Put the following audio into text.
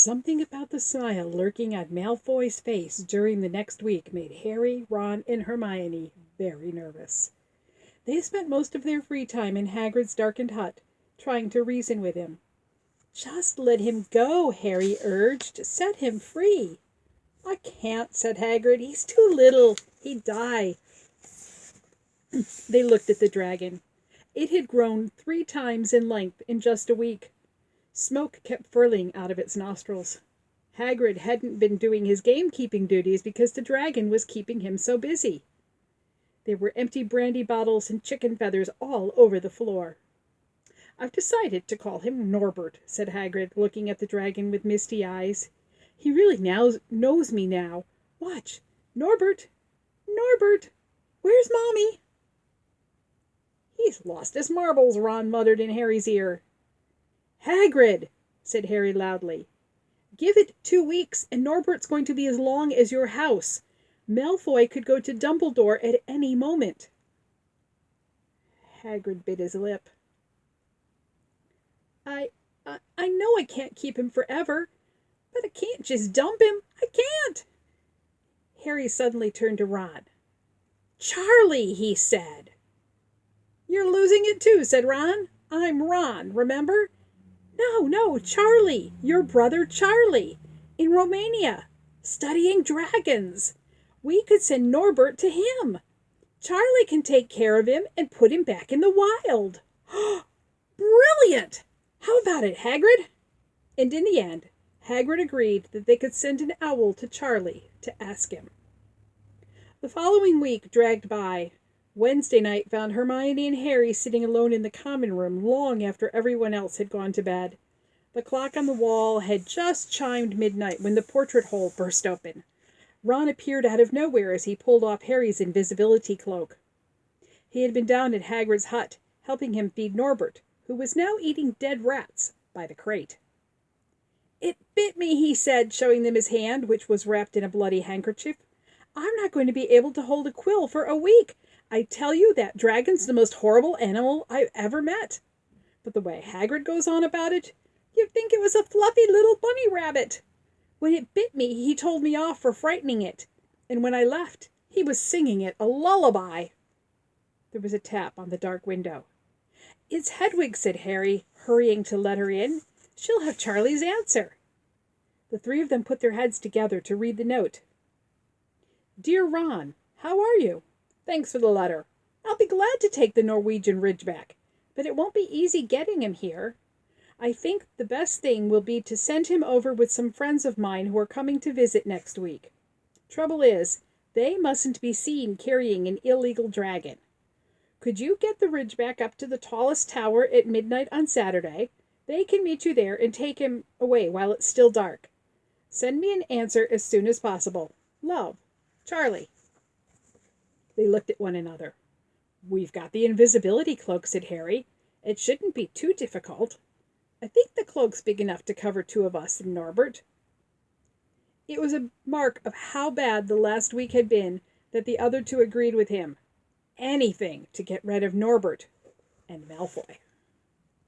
Something about the smile lurking on Malfoy's face during the next week made Harry, Ron, and Hermione very nervous. They spent most of their free time in Hagrid's darkened hut, trying to reason with him. "Just let him go," Harry urged. "Set him free." "I can't," said Hagrid. "He's too little. He'd die." They looked at the dragon. It had grown 3 times in length in just a week. Smoke kept furling out of its nostrils. Hagrid hadn't been doing his gamekeeping duties because the dragon was keeping him so busy. There were empty brandy bottles and chicken feathers all over the floor. "I've decided to call him Norbert," said Hagrid, looking at the dragon with misty eyes. "He really knows me now. Watch. Norbert! Norbert! Where's Mommy?" "He's lost his marbles," Ron muttered in Harry's ear. "Hagrid!" said Harry loudly. "Give it 2 weeks, and Norbert's going to be as long as your house. Malfoy could go to Dumbledore at any moment." Hagrid bit his lip. I know I can't keep him forever, but I can't just dump him. I can't." Harry suddenly turned to Ron. "Charlie," he said. "You're losing it too," said Ron. "I'm Ron, remember?" No, Charlie, your brother Charlie, in Romania, studying dragons. We could send Norbert to him. Charlie can take care of him and put him back in the wild." "Brilliant! How about it, Hagrid?" And in the end, Hagrid agreed that they could send an owl to Charlie to ask him. The following week dragged by. Wednesday night found Hermione and Harry sitting alone in the common room long after everyone else had gone to bed. The clock on the wall had just chimed midnight when the portrait hole burst open. Ron appeared out of nowhere as he pulled off Harry's invisibility cloak. He had been down at Hagrid's hut, helping him feed Norbert, who was now eating dead rats by the crate. "It bit me," he said, showing them his hand, which was wrapped in a bloody handkerchief. "I'm not going to be able to hold a quill for a week. I tell you, that dragon's the most horrible animal I've ever met. But the way Hagrid goes on about it, you'd think it was a fluffy little bunny rabbit. When it bit me, he told me off for frightening it, and when I left, he was singing it a lullaby." There was a tap on the dark window. "It's Hedwig," said Harry, hurrying to let her in. "She'll have Charlie's answer." The 3 of them put their heads together to read the note. "Dear Ron, how are you? Thanks for the letter. I'll be glad to take the Norwegian Ridgeback, but it won't be easy getting him here. I think the best thing will be to send him over with some friends of mine who are coming to visit next week. Trouble is, they mustn't be seen carrying an illegal dragon. Could you get the Ridgeback up to the tallest tower at midnight on Saturday? They can meet you there and take him away while it's still dark. Send me an answer as soon as possible. Love, Charlie." They looked at one another. "We've got the invisibility cloak," said Harry. "It shouldn't be too difficult. I think the cloak's big enough to cover 2 of us and Norbert." It was a mark of how bad the last week had been that the other 2 agreed with him. Anything to get rid of Norbert and Malfoy.